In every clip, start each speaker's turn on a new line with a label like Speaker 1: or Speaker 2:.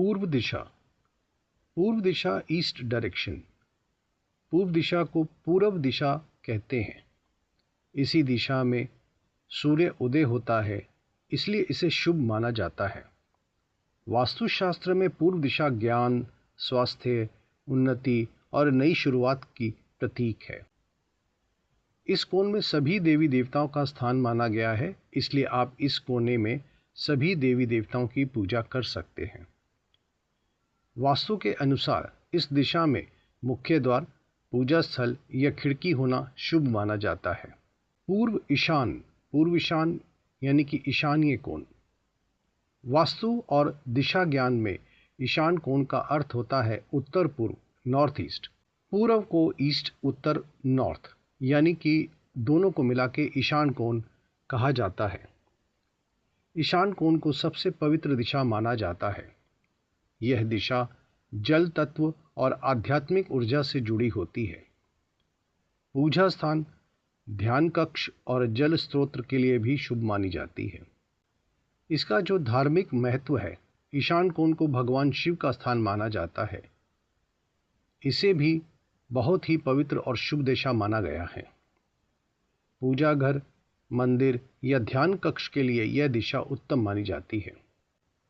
Speaker 1: पूर्व दिशा। पूर्व दिशा east direction. पूर्व दिशा को पूरब दिशा कहते हैं। इसी दिशा में सूर्य उदय होता है, इसलिए इसे शुभ माना जाता है। वास्तुशास्त्र में पूर्व दिशा ज्ञान, स्वास्थ्य, उन्नति और नई शुरुआत की प्रतीक है। इस कोण में सभी देवी देवताओं का स्थान माना गया है, इसलिए आप इस कोने में सभी देवी देवताओं की पूजा कर सकते हैं। वास्तु के अनुसार इस दिशा में मुख्य द्वार, पूजा स्थल या खिड़की होना शुभ माना जाता है। पूर्व ईशान। पूर्व ईशान यानी कि ईशान्य कोण। वास्तु और दिशा ज्ञान में ईशान कोण का अर्थ होता है उत्तर पूर्व, नॉर्थ ईस्ट। पूर्व को ईस्ट, उत्तर नॉर्थ यानी कि दोनों को मिला के ईशान कोण कहा जाता है। ईशान कोण को सबसे पवित्र दिशा माना जाता है। यह दिशा जल तत्व और आध्यात्मिक ऊर्जा से जुड़ी होती है। पूजा स्थान, ध्यान कक्ष और जल स्रोत के लिए भी शुभ मानी जाती है। इसका जो धार्मिक महत्व है, ईशान कोण को भगवान शिव का स्थान माना जाता है। इसे भी बहुत ही पवित्र और शुभ दिशा माना गया है। पूजा घर, मंदिर या ध्यान कक्ष के लिए यह दिशा उत्तम मानी जाती है।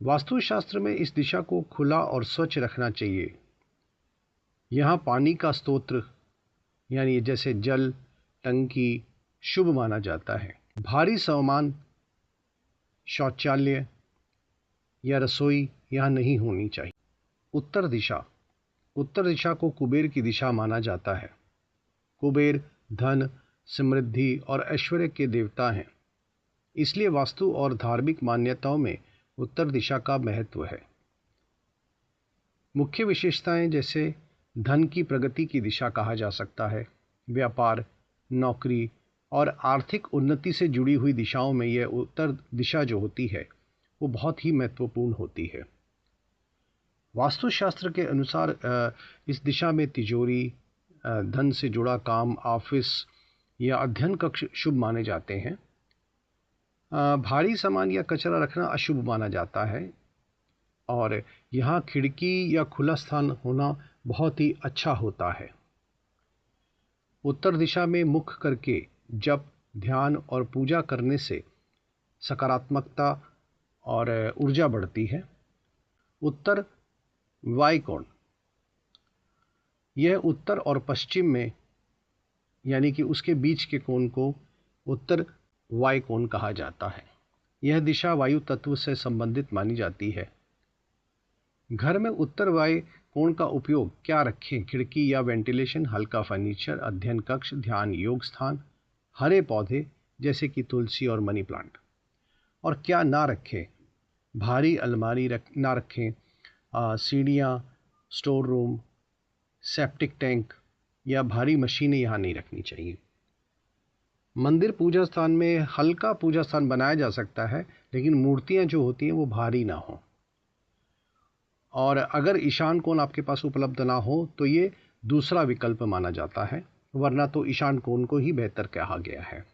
Speaker 1: वास्तुशास्त्र में इस दिशा को खुला और स्वच्छ रखना चाहिए। यहाँ पानी का स्रोत यानी जैसे जल, टंकी शुभ माना जाता है। भारी सामान, शौचालय या रसोई यहाँ नहीं होनी चाहिए। उत्तर दिशा। उत्तर दिशा को कुबेर की दिशा माना जाता है। कुबेर धन, समृद्धि और ऐश्वर्य के देवता हैं, इसलिए वास्तु और धार्मिक मान्यताओं में उत्तर दिशा का महत्व है। मुख्य विशेषताएं जैसे धन की प्रगति की दिशा कहा जा सकता है। व्यापार, नौकरी और आर्थिक उन्नति से जुड़ी हुई दिशाओं में यह उत्तर दिशा जो होती है वो बहुत ही महत्वपूर्ण होती है। वास्तुशास्त्र के अनुसार इस दिशा में तिजोरी, धन से जुड़ा काम, ऑफिस या अध्ययन कक्ष शुभ माने जाते हैं। भारी सामान या कचरा रखना अशुभ माना जाता है और यहाँ खिड़की या खुला स्थान होना बहुत ही अच्छा होता है। उत्तर दिशा में मुख करके जप, ध्यान और पूजा करने से सकारात्मकता और ऊर्जा बढ़ती है। उत्तर वायुकोण। यह उत्तर और पश्चिम में यानी कि उसके बीच के कोण को उत्तर वायु कोण कहा जाता है। यह दिशा वायु तत्व से संबंधित मानी जाती है। घर में उत्तर वायु कोण का उपयोग क्या रखें? खिड़की या वेंटिलेशन, हल्का फर्नीचर, अध्ययन कक्ष, ध्यान योग स्थान, हरे पौधे जैसे कि तुलसी और मनी प्लांट। और क्या ना रखें? भारी अलमारी ना रखें, सीढ़ियाँ, स्टोर रूम, सेप्टिक टैंक या भारी मशीनें यहाँ नहीं रखनी चाहिए। मंदिर पूजा स्थान में हल्का पूजा स्थान बनाया जा सकता है, लेकिन मूर्तियाँ जो होती हैं वो भारी ना हो। और अगर ईशान कोण आपके पास उपलब्ध ना हो तो ये दूसरा विकल्प माना जाता है, वरना तो ईशान कोण को ही बेहतर कहा गया है।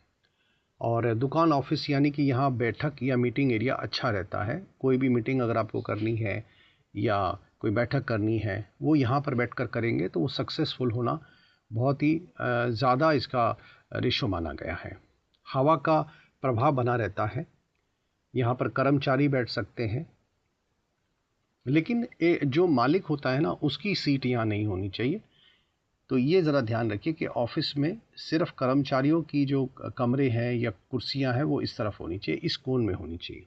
Speaker 1: और दुकान, ऑफिस यानी कि यहाँ बैठक या मीटिंग एरिया अच्छा रहता है। कोई भी मीटिंग अगर आपको करनी है या कोई बैठक करनी है वो यहाँ पर बैठकर करेंगे तो वो सक्सेसफुल होना बहुत ही ज़्यादा इसका रेशो माना गया है। हवा का प्रभाव बना रहता है। यहाँ पर कर्मचारी बैठ सकते हैं, लेकिन जो मालिक होता है ना उसकी सीट यहाँ नहीं होनी चाहिए। तो ये ज़रा ध्यान रखिए कि ऑफिस में सिर्फ कर्मचारियों की जो कमरे हैं या कुर्सियाँ हैं वो इस तरफ होनी चाहिए, इस कोण में होनी चाहिए।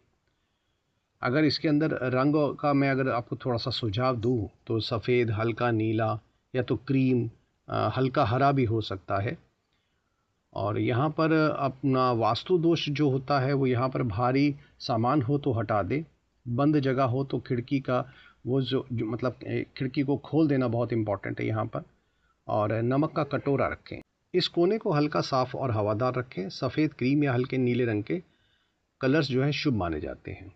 Speaker 1: अगर इसके अंदर रंग का मैं अगर आपको थोड़ा सा सुझाव दूं तो सफ़ेद, हल्का नीला या तो क्रीम, हल्का हरा भी हो सकता है। और यहाँ पर अपना वास्तु दोष जो होता है वो यहाँ पर भारी सामान हो तो हटा दे, बंद जगह हो तो खिड़की का वो जो मतलब खिड़की को खोल देना बहुत इम्पॉर्टेंट है यहाँ पर। और नमक का कटोरा रखें। इस कोने को हल्का साफ और हवादार रखें। सफ़ेद, क्रीम या हल्के नीले रंग के कलर्स जो हैं शुभ माने जाते हैं।